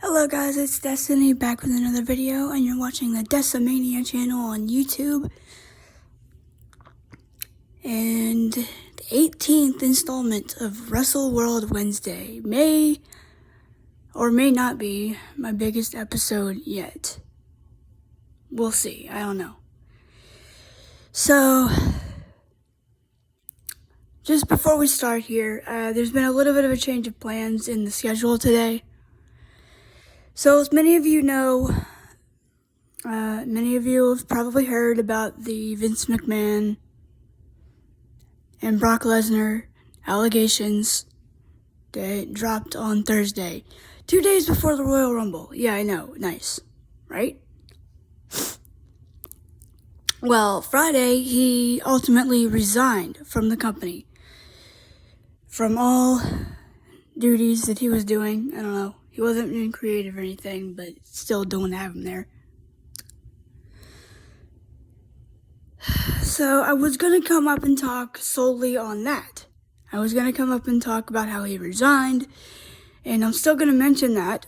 Hello guys, it's Destiny back with another video, and you're watching the Decimania channel on YouTube. And the 18th installment of Wrestle World Wednesday may or may not be my biggest episode yet. We'll see, I don't know. So, just before we start here, there's been a little bit of a change of plans in the schedule today. So, as many of you know, many of you have probably heard about the Vince McMahon and Brock Lesnar allegations that dropped on Thursday, 2 days before the Royal Rumble. Yeah, I know, nice, right? Well, Friday, he ultimately resigned from the company, from all duties that he was doing. I don't know. He wasn't being creative or anything, but still don't have him there. So I was going to come up and talk solely on that. I was going to come up and talk about how he resigned, and I'm still going to mention that.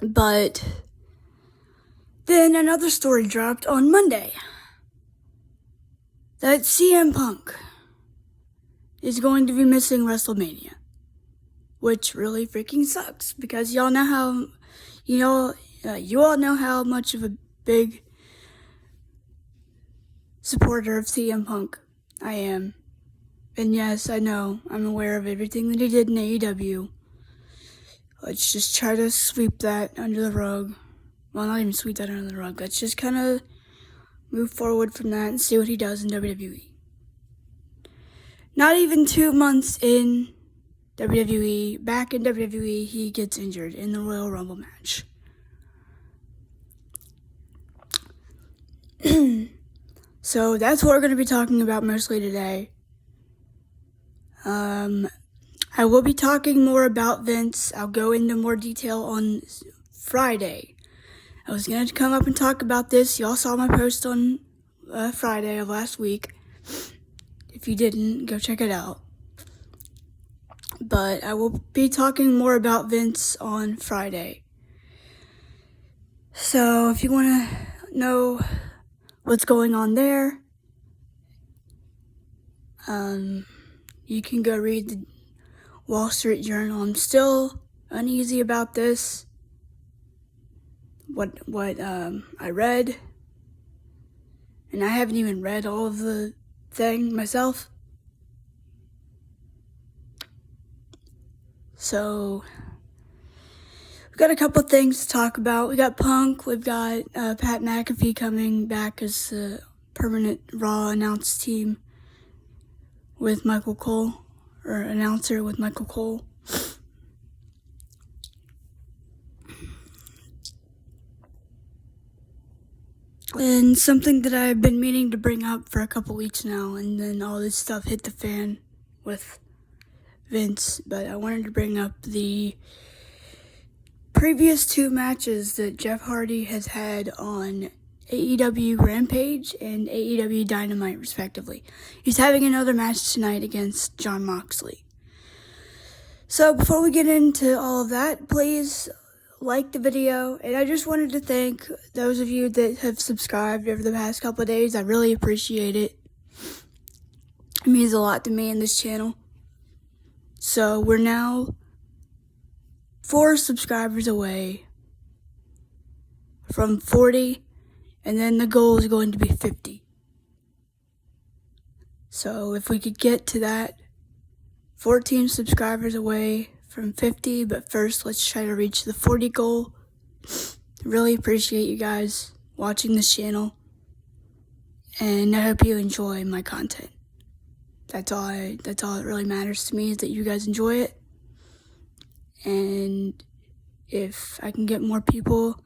But then another story dropped on Monday that CM Punk is going to be missing WrestleMania. Which really freaking sucks, because y'all know how, you all know how much of a big supporter of CM Punk I am. And yes, I know, I'm aware of everything that he did in AEW. Let's just try to sweep that under the rug. Well, not even sweep that under the rug. Let's just kind of move forward from that and see what he does in WWE. Not even 2 months in WWE, back in WWE, he gets injured in the Royal Rumble match. So that's what we're going to be talking about mostly today. I will be talking more about Vince. I'll go into more detail on Friday. I was going to come up and talk about this. Y'all saw my post on Friday of last week. If you didn't, go check it out. But I will be talking more about Vince on Friday. So if you want to know what's going on there, you can go read the Wall Street Journal. I'm still uneasy about this. What I read, and I haven't even read all of the thing myself. So, we've got a couple things to talk about. We got Punk, we've got Pat McAfee coming back as the permanent Raw announce team with Michael Cole, or announcer with Michael Cole. And something that I've been meaning to bring up for a couple weeks now, and then all this stuff hit the fan with Vince, but I wanted to bring up the previous 2 matches that Jeff Hardy has had on AEW Rampage and AEW Dynamite, respectively. He's having another match tonight against Jon Moxley. So before we get into all of that, please like the video, and I just wanted to thank those of you that have subscribed over the past couple of days. I really appreciate it. It means a lot to me in this channel. So we're now 4 subscribers away from 40, and then the goal is going to be 50. So if we could get to that, 14 subscribers away from 50, but first let's try to reach the 40 goal. Really appreciate you guys watching this channel, and I hope you enjoy my content. That's all that really matters to me, is that you guys enjoy it. And if I can get more people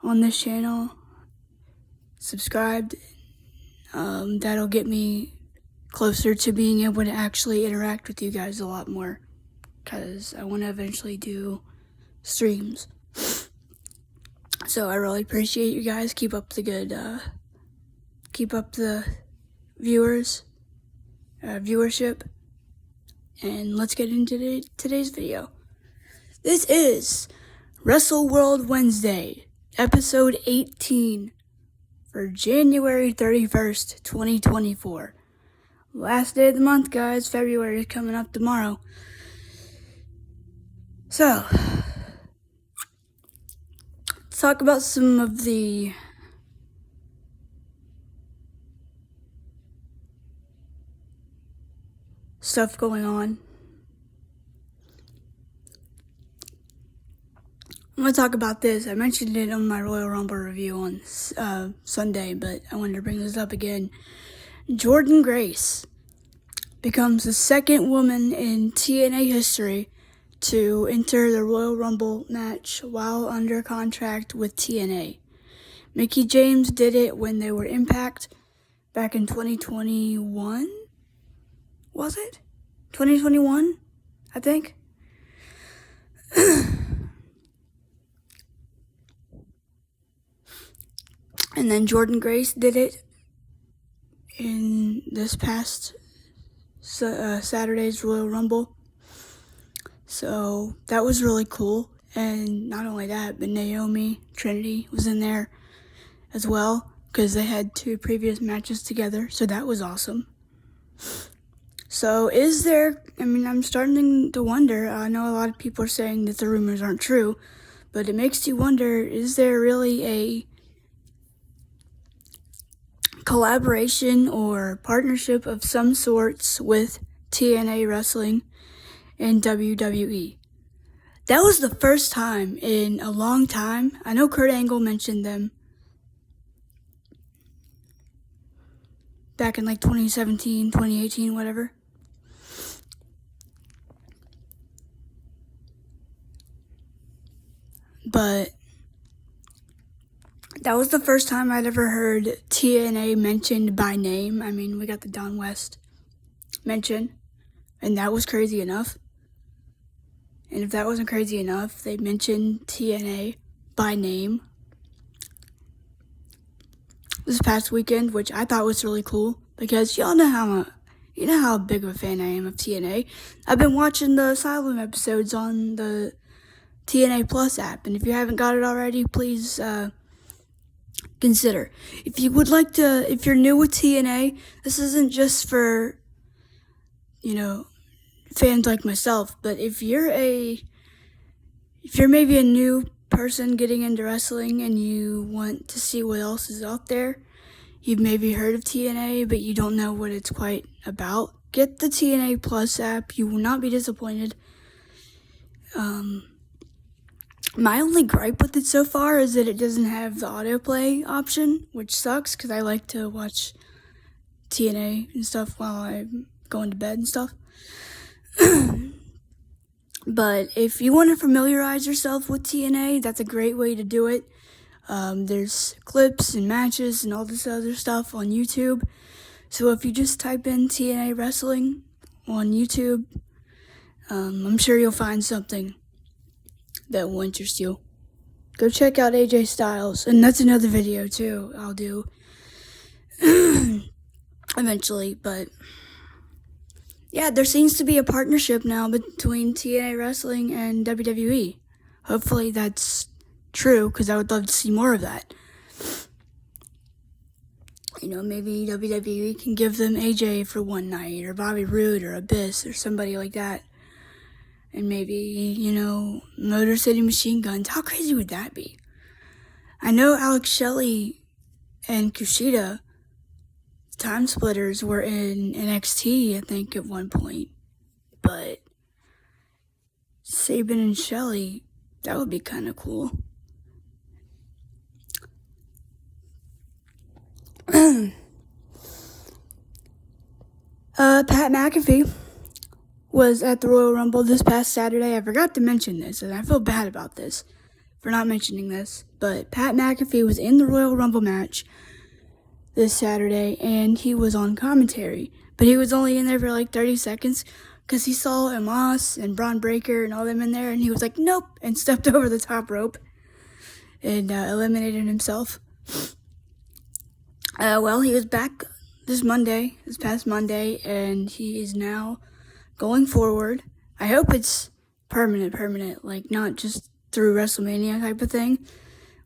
on this channel subscribed, that'll get me closer to being able to actually interact with you guys a lot more, because I want to eventually do streams. So I really appreciate you guys. Keep up the good, keep up the viewership, and let's get into today's video. This is Wrestle World Wednesday, episode 18 for January 31st, 2024. Last day of the month, guys. February is coming up tomorrow. So, let's talk about some of the stuff going on. I'm going to talk about this. I mentioned it on my Royal Rumble review on Sunday, but I wanted to bring this up again. Jordynne Grace becomes the second woman in TNA history to enter the Royal Rumble match while under contract with TNA. Mickie James did it when they were Impact back in 2021. Was it? 2021, I think. And then Jordynne Grace did it in this past Saturday's Royal Rumble. So that was really cool. And not only that, but Naomi Trinity was in there as well because they had two previous matches together. So that was awesome. So I'm starting to wonder. I know a lot of people are saying that the rumors aren't true, but it makes you wonder, is there really a collaboration or partnership of some sorts with TNA Wrestling and WWE? That was the first time in a long time. I know Kurt Angle mentioned them back in 2017, 2018, whatever. But that was the first time I'd ever heard TNA mentioned by name. I mean, we got the Don West mention, and that was crazy enough. And if that wasn't crazy enough, they mentioned TNA by name this past weekend, which I thought was really cool because y'all know how big of a fan I am of TNA. I've been watching the Asylum episodes on the TNA Plus app, and if you haven't got it already, please consider. If you're new with TNA, this isn't just for, fans like myself, but if you're maybe a new person getting into wrestling and you want to see what else is out there, you've maybe heard of TNA, but you don't know what it's quite about, get the TNA Plus app. You will not be disappointed. My only gripe with it so far is that it doesn't have the autoplay option, which sucks because I like to watch TNA and stuff while I'm going to bed and stuff. But if you want to familiarize yourself with TNA, that's a great way to do it. There's clips and matches and all this other stuff on YouTube. So if you just type in TNA Wrestling on YouTube, I'm sure you'll find something that will interest you. Go check out AJ Styles, and that's another video too I'll do eventually. But yeah, there seems to be a partnership now between TNA Wrestling and WWE. Hopefully that's true, because I would love to see more of that. Maybe WWE can give them AJ for one night, or Bobby Roode, or Abyss, or somebody like that. And maybe, Motor City Machine Guns. How crazy would that be? I know Alex Shelley and Kushida, Time Splitters, were in NXT, I think, at one point. But Sabin and Shelley, that would be kind of cool. Pat McAfee was at the Royal Rumble this past Saturday. I forgot to mention this, and I feel bad about this for not mentioning this, but Pat McAfee was in the Royal Rumble match this Saturday, and he was on commentary, but he was only in there for 30 seconds, because he saw Amos and Braun Breaker and all them in there, and he was like, nope, and stepped over the top rope and eliminated himself. He was back this past Monday, and he is now going forward. I hope it's permanent, like not just through WrestleMania type of thing,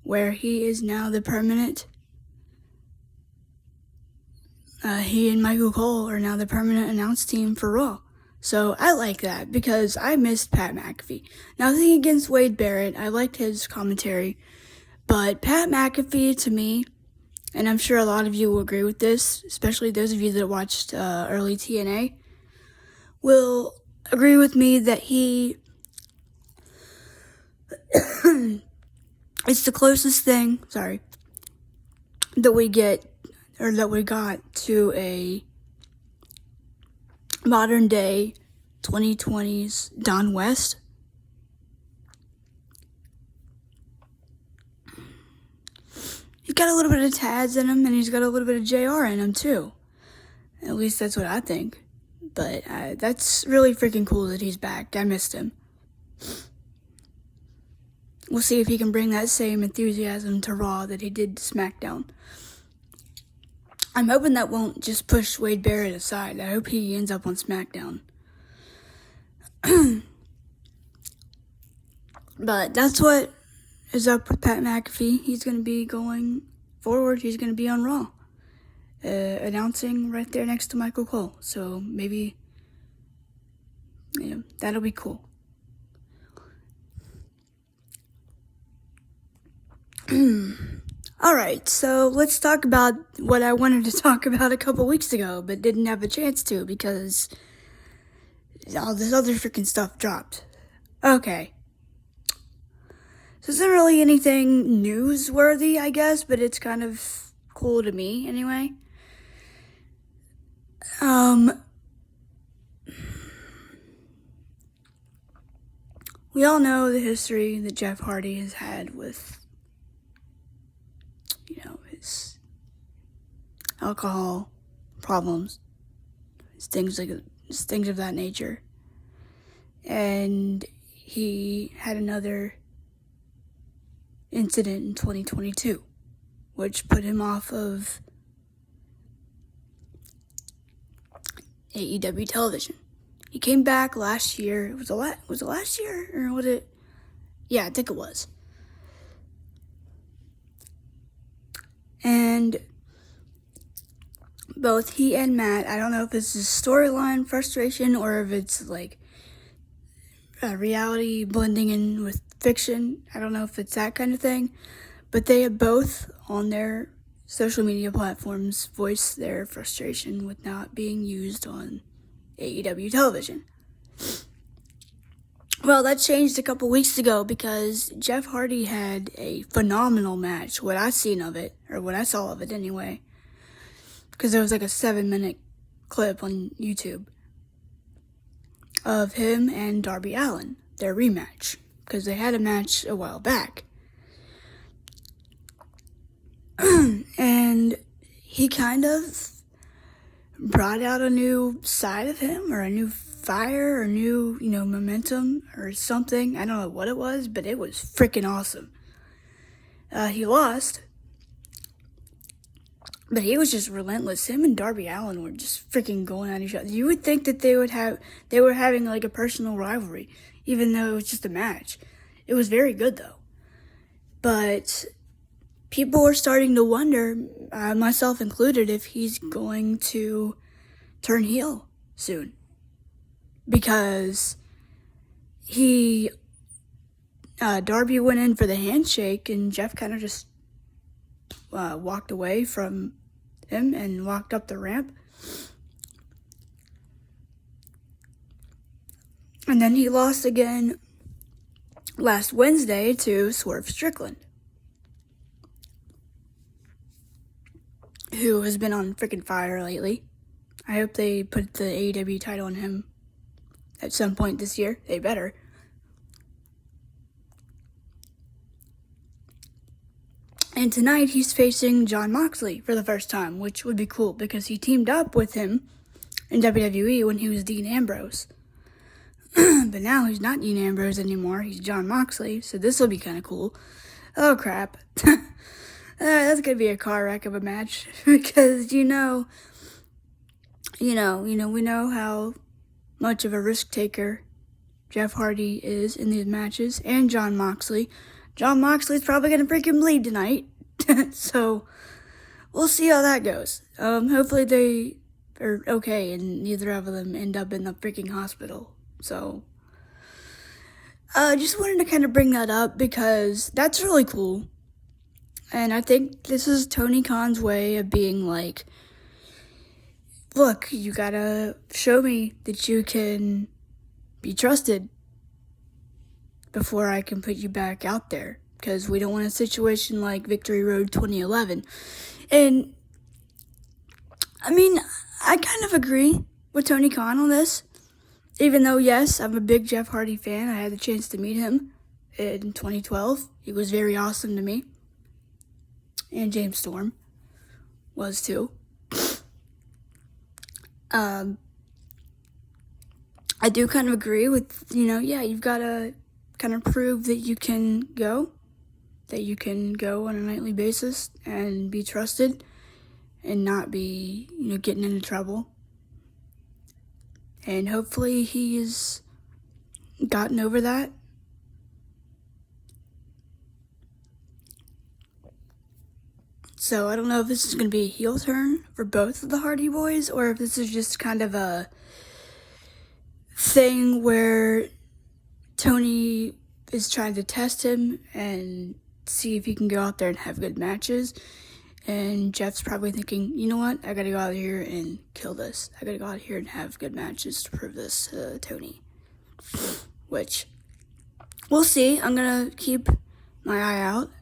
where he is now the permanent. He and Michael Cole are now the permanent announce team for Raw. So I like that because I missed Pat McAfee. Nothing against Wade Barrett. I liked his commentary. But Pat McAfee, to me, and I'm sure a lot of you will agree with this, especially those of you that watched early TNA, will agree with me that he it's the closest thing, that we get, or that we got to a modern day 2020s Don West. He's got a little bit of Taz in him, and he's got a little bit of JR in him too. At least that's what I think. But that's really freaking cool that he's back. I missed him. We'll see if he can bring that same enthusiasm to Raw that he did to SmackDown. I'm hoping that won't just push Wade Barrett aside. I hope he ends up on SmackDown. But that's what is up with Pat McAfee. He's going to be going forward. He's going to be on Raw. Announcing right there next to Michael Cole. So maybe, that'll be cool. Alright, so let's talk about what I wanted to talk about a couple weeks ago, but didn't have a chance to because all this other freaking stuff dropped. Okay. So it's not really anything newsworthy, I guess, but it's kind of cool to me anyway. We all know the history that Jeff Hardy has had with, his alcohol problems, things of that nature. And he had another incident in 2022, which put him off of AEW television. He came back last year. Was it last year? Or was it? Yeah, I think it was. And both he and Matt, I don't know if it's a storyline frustration or if it's like a reality blending in with fiction. I don't know if it's that kind of thing. But they have both on their social media platforms voiced their frustration with not being used on AEW television. Well, that changed a couple weeks ago because Jeff Hardy had a phenomenal match, what I seen of it, or what I saw of it anyway. Because there was like a 7-minute clip on YouTube of him and Darby Allin, their rematch. Because they had a match a while back. And he kind of brought out a new side of him, or a new fire, or new, momentum, or something. I don't know what it was, but it was freaking awesome. He lost, but he was just relentless. Him and Darby Allin were just freaking going at each other. You would think that they were having like a personal rivalry, even though it was just a match. It was very good though. But people are starting to wonder, myself included, if he's going to turn heel soon. Because Darby went in for the handshake and Jeff kind of just walked away from him and walked up the ramp. And then he lost again last Wednesday to Swerve Strickland, who has been on freaking fire lately. I hope they put the AEW title on him at some point this year. They better. And tonight he's facing Jon Moxley for the first time, which would be cool because he teamed up with him in WWE when he was Dean Ambrose. But now he's not Dean Ambrose anymore. He's Jon Moxley, so this will be kind of cool. Oh crap. That's gonna be a car wreck of a match because we know how much of a risk taker Jeff Hardy is in these matches, and Jon Moxley. Jon Moxley's probably going to freaking bleed tonight. So, we'll see how that goes. Hopefully they are okay and neither of them end up in the freaking hospital. So, just wanted to kind of bring that up because that's really cool. And I think this is Tony Khan's way of being like, look, you gotta show me that you can be trusted before I can put you back out there. Because we don't want a situation like Victory Road 2011. And, I mean, I kind of agree with Tony Khan on this. Even though, yes, I'm a big Jeff Hardy fan. I had the chance to meet him in 2012. He was very awesome to me. And James Storm was too. I do kind of agree with, you've got to kind of prove that you can go on a nightly basis and be trusted and not be, getting into trouble. And hopefully he's gotten over that. So I don't know if this is going to be a heel turn for both of the Hardy Boys or if this is just kind of a thing where Tony is trying to test him and see if he can go out there and have good matches. And Jeff's probably thinking, you know what, I gotta go out here and kill this. I gotta go out here and have good matches to prove this to Tony. Which, we'll see. I'm gonna keep my eye out.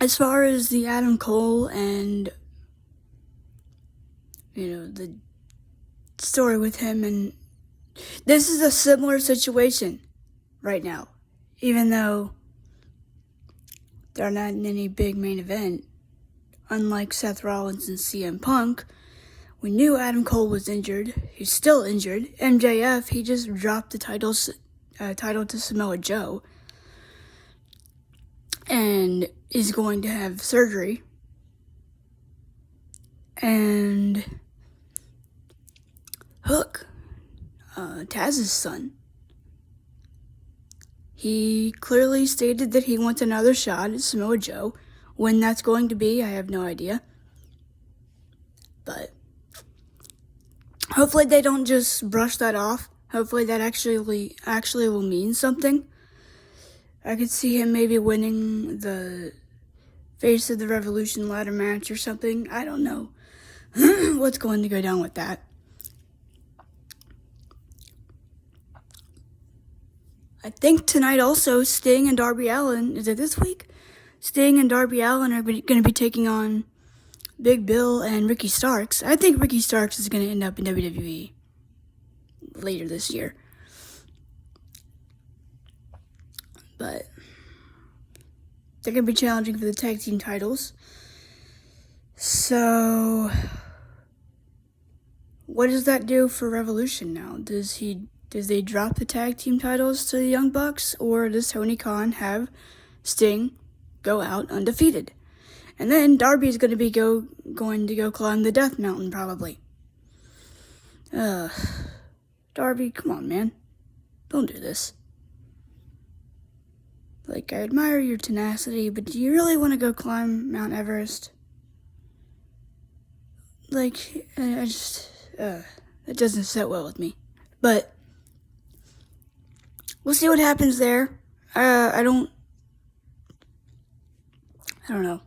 As far as the Adam Cole and, the story with him, and this is a similar situation right now. Even though they're not in any big main event, unlike Seth Rollins and CM Punk, we knew Adam Cole was injured. He's still injured. MJF, he just dropped the title to Samoa Joe. And is going to have surgery. And Hook, Taz's son, he clearly stated that he wants another shot at Samoa Joe. When that's going to be, I have no idea. But hopefully they don't just brush that off. Hopefully that actually will mean something. I could see him maybe winning the Face of the Revolution ladder match or something. I don't know what's going to go down with that. I think tonight also, Sting and Darby Allin, is it this week? Sting and Darby Allin are going to be taking on Big Bill and Ricky Starks. I think Ricky Starks is going to end up in WWE later this year. But they're going to be challenging for the tag team titles. So, what does that do for Revolution now? Does they drop the tag team titles to the Young Bucks, or does Tony Khan have Sting go out undefeated? And then Darby's going to be going to go climb the Death Mountain, probably. Darby, come on, man. Don't do this. Like, I admire your tenacity, but do you really want to go climb Mount Everest? Like, it doesn't sit well with me. But we'll see what happens there. I don't know.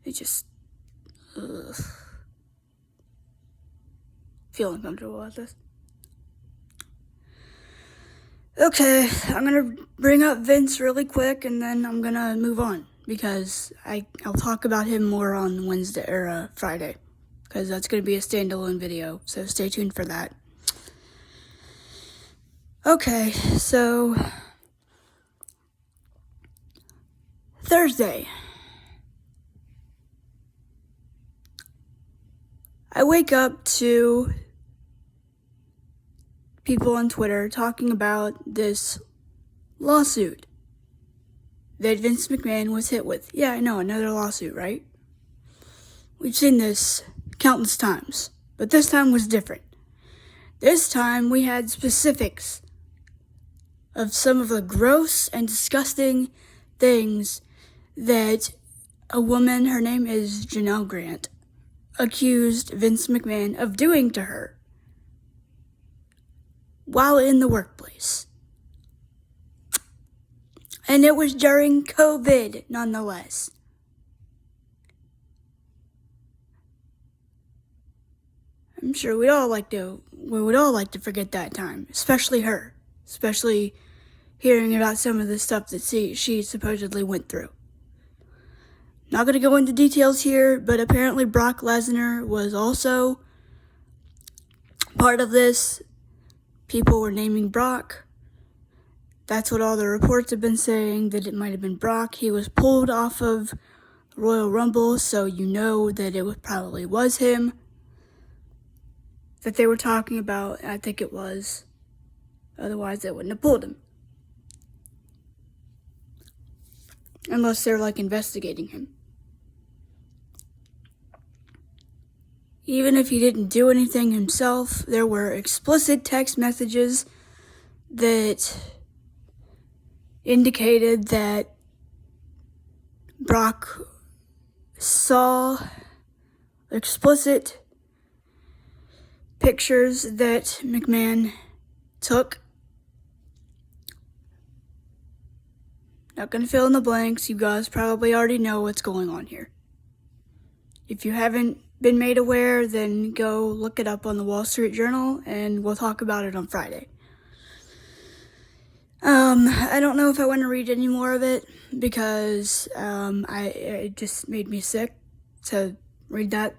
It just, feel uncomfortable about this. Okay, I'm gonna bring up Vince really quick, and then I'm gonna move on, because I'll talk about him more on Wednesday, or Friday, because that's gonna be a standalone video, so stay tuned for that. Okay, so Thursday. I wake up to people on Twitter talking about this lawsuit that Vince McMahon was hit with. Yeah, I know, another lawsuit, right? We've seen this countless times. But this time was different. This time we had specifics of some of the gross and disgusting things that a woman, her name is Janelle Grant, accused Vince McMahon of doing to her while in the workplace. And it was during COVID, nonetheless. I'm sure we would all like to forget that time, especially her, especially hearing about some of the stuff that she supposedly went through. Not going to go into details here, but apparently Brock Lesnar was also part of this. People were naming Brock. That's what all the reports have been saying, that it might have been Brock. He was pulled off of Royal Rumble, so you know that it probably was him that they were talking about. I think it was. Otherwise, they wouldn't have pulled him. Unless they're, investigating him. Even if he didn't do anything himself, there were explicit text messages that indicated that Brock saw explicit pictures that McMahon took. Not going to fill in the blanks. You guys probably already know what's going on here. If you haven't been made aware, then go look it up on the Wall Street Journal, and we'll talk about it on Friday. I don't know if I want to read any more of it, because it just made me sick to read that.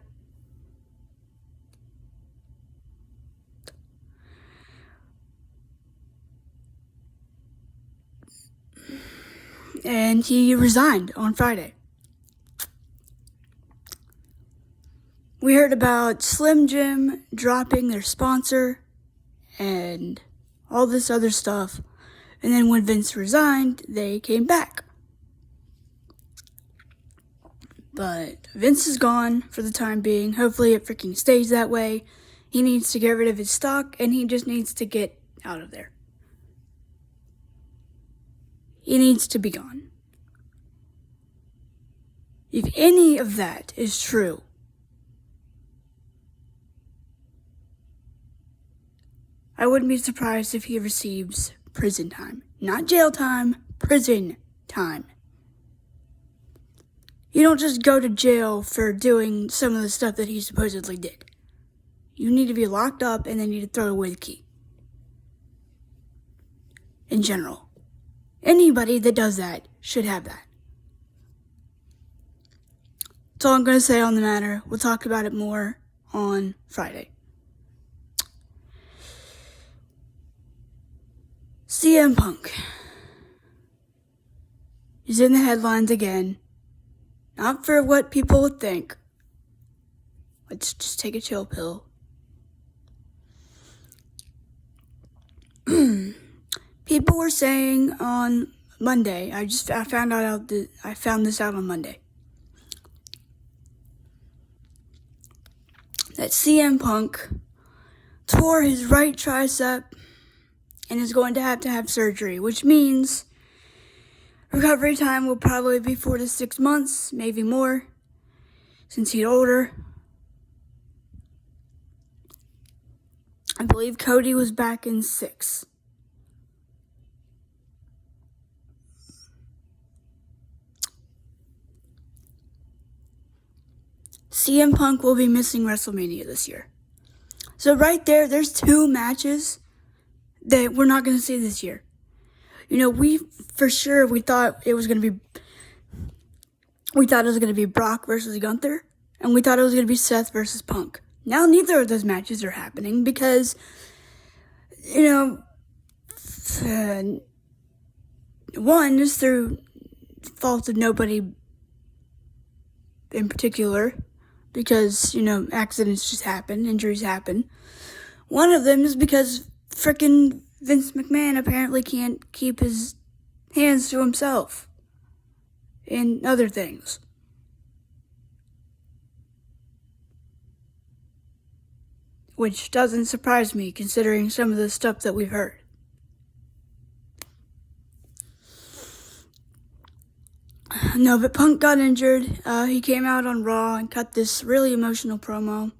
And he resigned on Friday. We heard about Slim Jim dropping their sponsor and all this other stuff. And then when Vince resigned, they came back. But Vince is gone for the time being. Hopefully it freaking stays that way. He needs to get rid of his stock, and he just needs to get out of there. He needs to be gone. If any of that is true, I wouldn't be surprised if he receives prison time. Not jail time, prison time. You don't just go to jail for doing some of the stuff that he supposedly did. You need to be locked up, and they need to throw away the key. In general. Anybody that does that should have that. That's all I'm going to say on the matter. We'll talk about it more on Friday. CM Punk is in the headlines again. Not for what people would think. Let's just take a chill pill. People were saying on Monday, I found this out on Monday, that CM Punk tore his right tricep and is going to have surgery, which means recovery time will probably be 4 to 6 months, maybe more, since he's older. I believe Cody was back in 6. CM Punk will be missing WrestleMania this year. So right there's 2 matches that we're not going to see this year. You know, we thought it was going to be Brock versus Gunther, and we thought it was going to be Seth versus Punk. Now neither of those matches are happening because, one is through fault of nobody in particular, because, accidents just happen, injuries happen. One of them is because frickin' Vince McMahon apparently can't keep his hands to himself in other things. which doesn't surprise me considering some of the stuff that we've heard. No, but Punk got injured. He came out on Raw and cut this really emotional promo.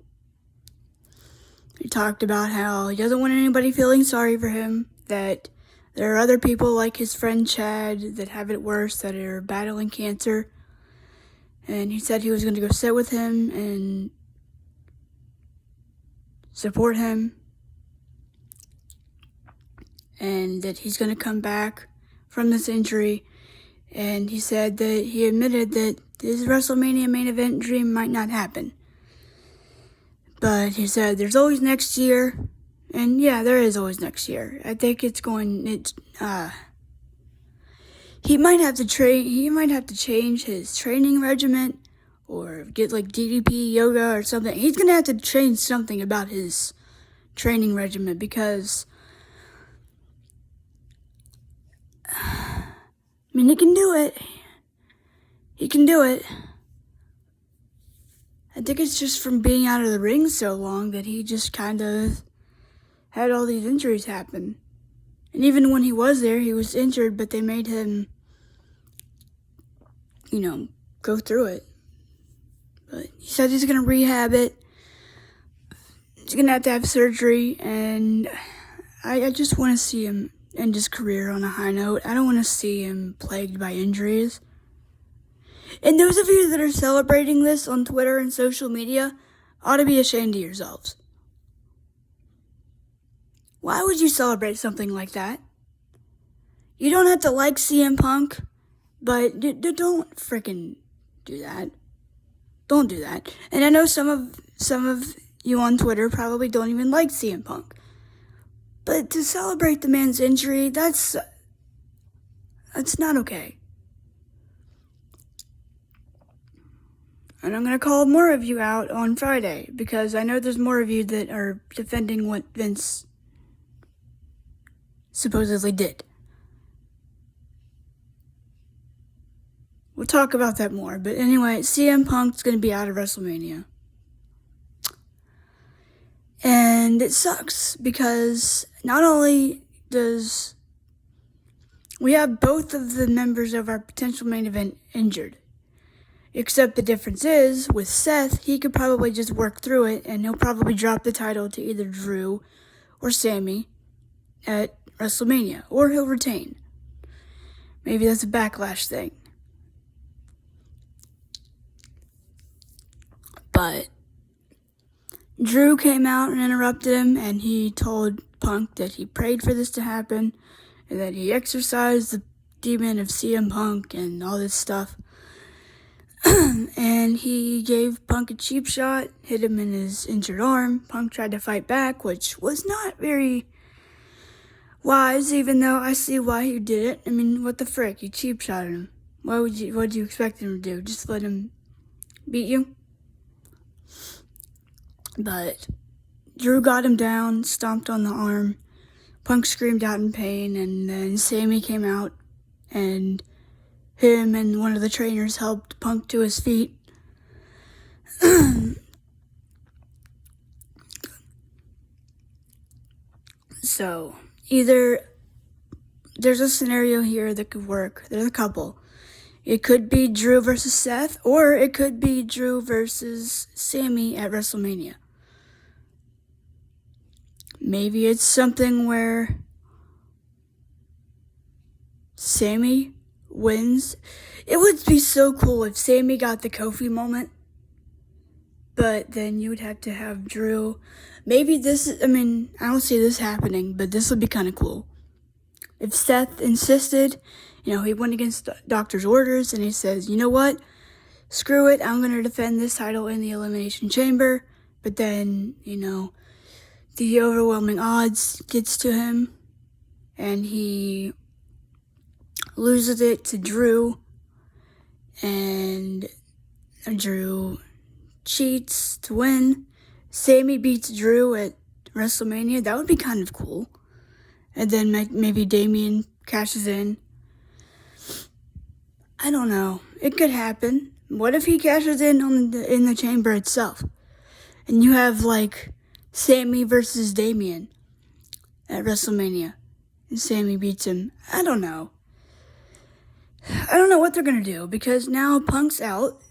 He talked about how he doesn't want anybody feeling sorry for him, that there are other people like his friend Chad that have it worse, that are battling cancer. And he said he was going to go sit with him and support him. And that he's going to come back from this injury. And he said that he admitted that his WrestleMania main event dream might not happen. But he said there's always next year. And yeah, there is always next year. I think he might have to change his training regimen or get like DDP yoga or something. He's going to have to change something about his training regimen because he can do it. He can do it. I think it's just from being out of the ring so long that he just kind of had all these injuries happen. And even when he was there, he was injured, but they made him, go through it. But he said he's going to rehab it. He's going to have surgery, and I just want to see him end his career on a high note. I don't want to see him plagued by injuries. And those of you that are celebrating this on Twitter and social media ought to be ashamed of yourselves. Why would you celebrate something like that? You don't have to like CM Punk, but don't freaking do that. Don't do that. And I know some of you on Twitter probably don't even like CM Punk. But to celebrate the man's injury, that's not okay. And I'm going to call more of you out on Friday, because I know there's more of you that are defending what Vince supposedly did. We'll talk about that more. But anyway, CM Punk's going to be out of WrestleMania. And it sucks because not only does we have both of the members of our potential main event injured, except the difference is with Seth, he could probably just work through it and he'll probably drop the title to either Drew or Sammy at WrestleMania, or he'll retain. Maybe that's a Backlash thing. But Drew came out and interrupted him, and he told Punk that he prayed for this to happen, and that he exorcised the demon of CM Punk and all this stuff. And he gave Punk a cheap shot, hit him in his injured arm. Punk tried to fight back, which was not very wise, even though I see why he did it. I mean, what the frick? You cheap shotted him. What do you expect him to do? Just let him beat you? But Drew got him down, stomped on the arm. Punk screamed out in pain, and then Sammy came out, and him and one of the trainers helped Punk to his feet. So, either there's a scenario here that could work. There's a couple. It could be Drew versus Seth, or it could be Drew versus Sammy at WrestleMania. Maybe it's something where Sammy wins. It would be so cool if Sammy got the Kofi moment, but then you would have to have Drew. Maybe I don't see this happening, but this would be kind of cool. If Seth insisted, he went against the doctor's orders, and he says, you know what? Screw it, I'm going to defend this title in the Elimination Chamber, but then, the overwhelming odds gets to him, and he loses it to Drew, and Drew cheats to win. Sammy beats Drew at WrestleMania. That would be kind of cool. And then maybe Damian cashes in. I don't know. It could happen. What if he cashes in in the chamber itself? And you have Sammy versus Damian at WrestleMania. And Sammy beats him. I don't know. I don't know what they're going to do because now Punk's out.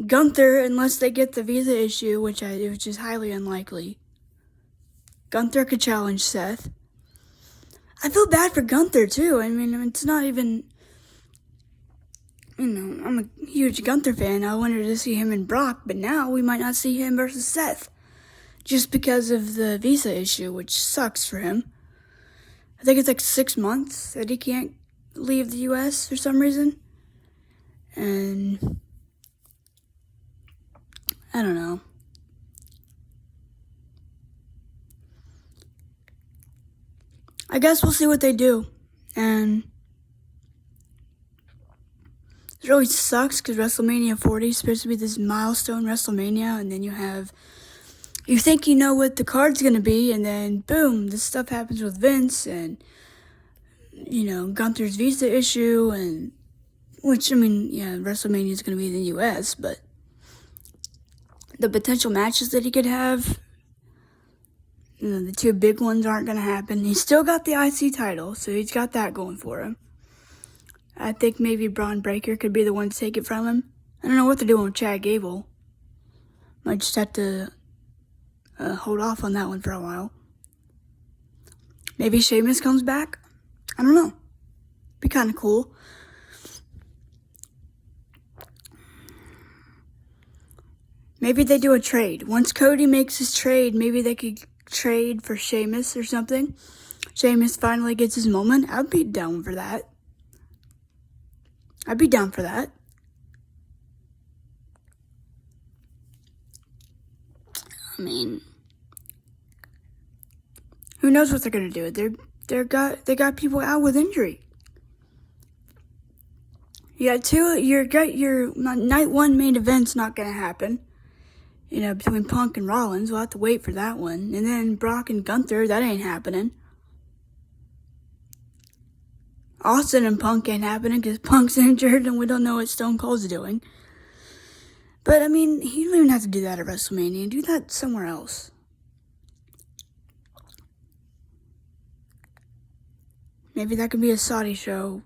Gunther, unless they get the visa issue, which is highly unlikely, Gunther could challenge Seth. I feel bad for Gunther, too. I mean, it's not even... I'm a huge Gunther fan. I wanted to see him and Brock, but now we might not see him versus Seth. Just because of the visa issue, which sucks for him. I think it's like 6 months that he can't leave the U.S. for some reason. And... I don't know. I guess we'll see what they do. And it really sucks because WrestleMania 40 is supposed to be this milestone WrestleMania, and then you think you know what the card's going to be, and then boom, this stuff happens with Vince and, Gunther's visa issue, and WrestleMania is going to be in the U.S., but the potential matches that he could have, the two big ones aren't going to happen. He's still got the IC title, so he's got that going for him. I think maybe Braun Breaker could be the one to take it from him. I don't know what they're doing with Chad Gable. Might just have to hold off on that one for a while. Maybe Sheamus comes back. I don't know. Be kind of cool. Maybe they do a trade. Once Cody makes his trade, maybe they could trade for Sheamus or something. Sheamus finally gets his moment. I'd be down for that. I mean, who knows what they're gonna do? They got people out with injury. Your night one main event's not gonna happen. Between Punk and Rollins, we'll have to wait for that one. And then Brock and Gunther, that ain't happening. Austin and Punk ain't happening because Punk's injured and we don't know what Stone Cold's doing. But, you don't even have to do that at WrestleMania. Do that somewhere else. Maybe that could be a Saudi show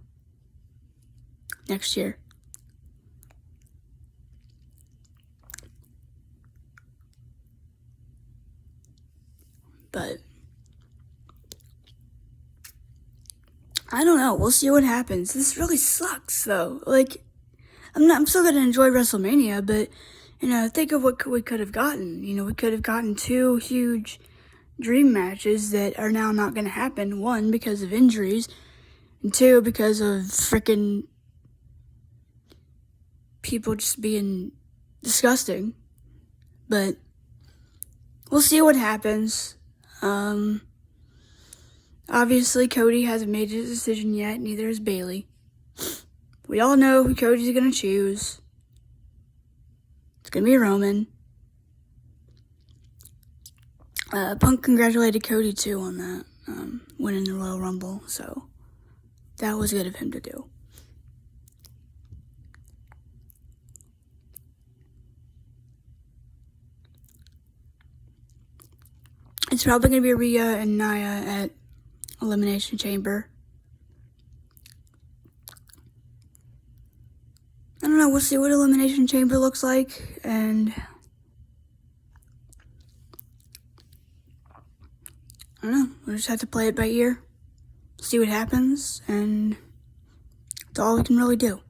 next year. But I don't know. We'll see what happens. This really sucks, though. I'm still gonna enjoy WrestleMania, but think of what we could have gotten. We could have gotten 2 huge dream matches that are now not gonna happen. 1, because of injuries, and 2, because of freaking people just being disgusting. But we'll see what happens. Obviously Cody hasn't made his decision yet, neither has Bayley. We all know who Cody's gonna choose. It's gonna be Roman. Punk congratulated Cody too on that, winning the Royal Rumble, so that was good of him to do. It's probably going to be Rhea and Nia at Elimination Chamber. I don't know, we'll see what Elimination Chamber looks like, and I don't know, we'll just have to play it by ear, see what happens, and that's all we can really do.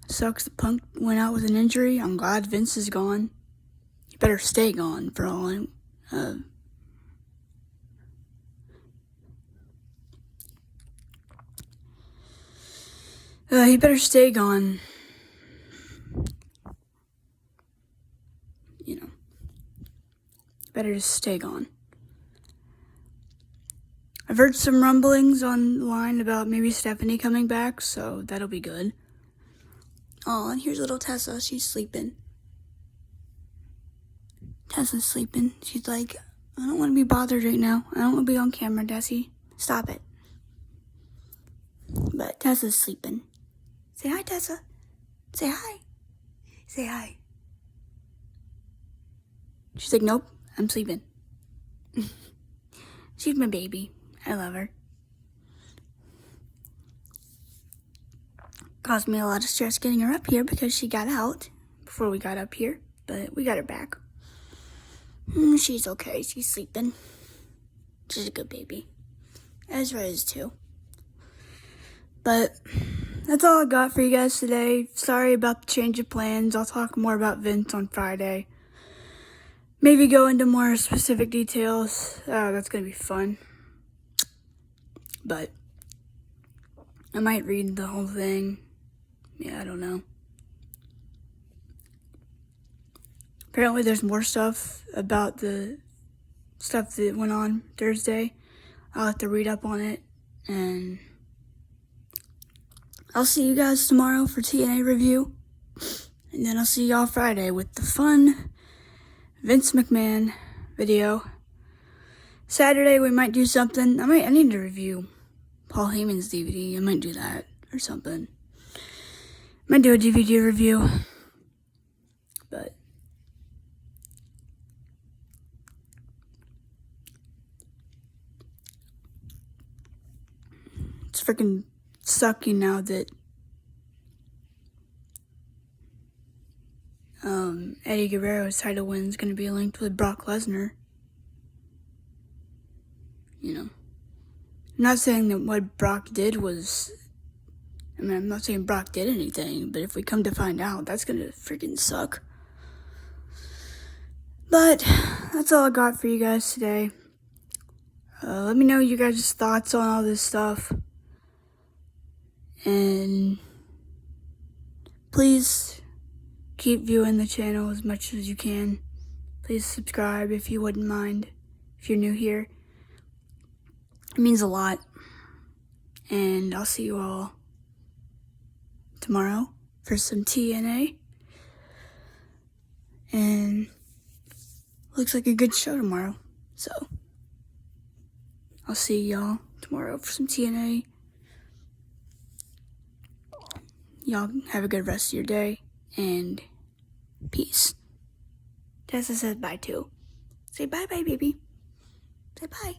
Sucks that Punk went out with an injury. I'm glad Vince is gone. He better stay gone for all I'm... he better stay gone. Better just stay gone. I've heard some rumblings online about maybe Stephanie coming back, so that'll be good. Oh, and here's little Tessa. She's sleeping. Tessa's sleeping. She's like, I don't want to be bothered right now. I don't want to be on camera, Tessie. Stop it. But Tessa's sleeping. Say hi, Tessa. Say hi. Say hi. She's like, nope. I'm sleeping. She's my baby. I love her. Caused me a lot of stress getting her up here because she got out before we got up here, but we got her back. She's okay. She's sleeping. She's a good baby. Ezra is too. But that's all I got for you guys today. Sorry about the change of plans. I'll talk more about Vince on Friday. Maybe go into more specific details. That's going to be fun. But I might read the whole thing. Yeah, I don't know. Apparently there's more stuff about the stuff that went on Thursday. I'll have to read up on it. And I'll see you guys tomorrow for TNA review. And then I'll see y'all Friday with the fun Vince McMahon video. Saturday we might do something. I need to review Paul Heyman's DVD. I might do that or something. Might do a DVD review. But it's freaking sucking now that Eddie Guerrero's title win is going to be linked with Brock Lesnar. You know, I'm not saying that what Brock did was, I'm not saying Brock did anything, but if we come to find out, that's going to freaking suck. But that's all I got for you guys today. Let me know you guys' thoughts on all this stuff. And please keep viewing the channel as much as you can. Please subscribe if you wouldn't mind, if you're new here. It means a lot. And I'll see you all tomorrow for some TNA. And looks like a good show tomorrow. So I'll see y'all tomorrow for some TNA. Y'all have a good rest of your day, and peace. Tessa says bye too. Say bye-bye, baby. Say bye.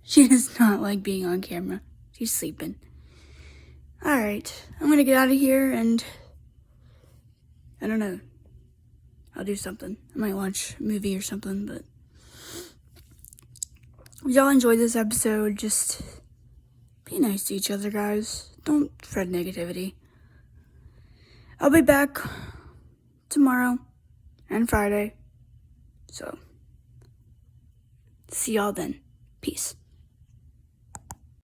She does not like being on camera. She's sleeping. Alright, I'm gonna get out of here, and I don't know. I'll do something. I might watch a movie or something, but if y'all enjoyed this episode, just be nice to each other, guys. Don't spread negativity. I'll be back tomorrow and Friday. So, see y'all then. Peace.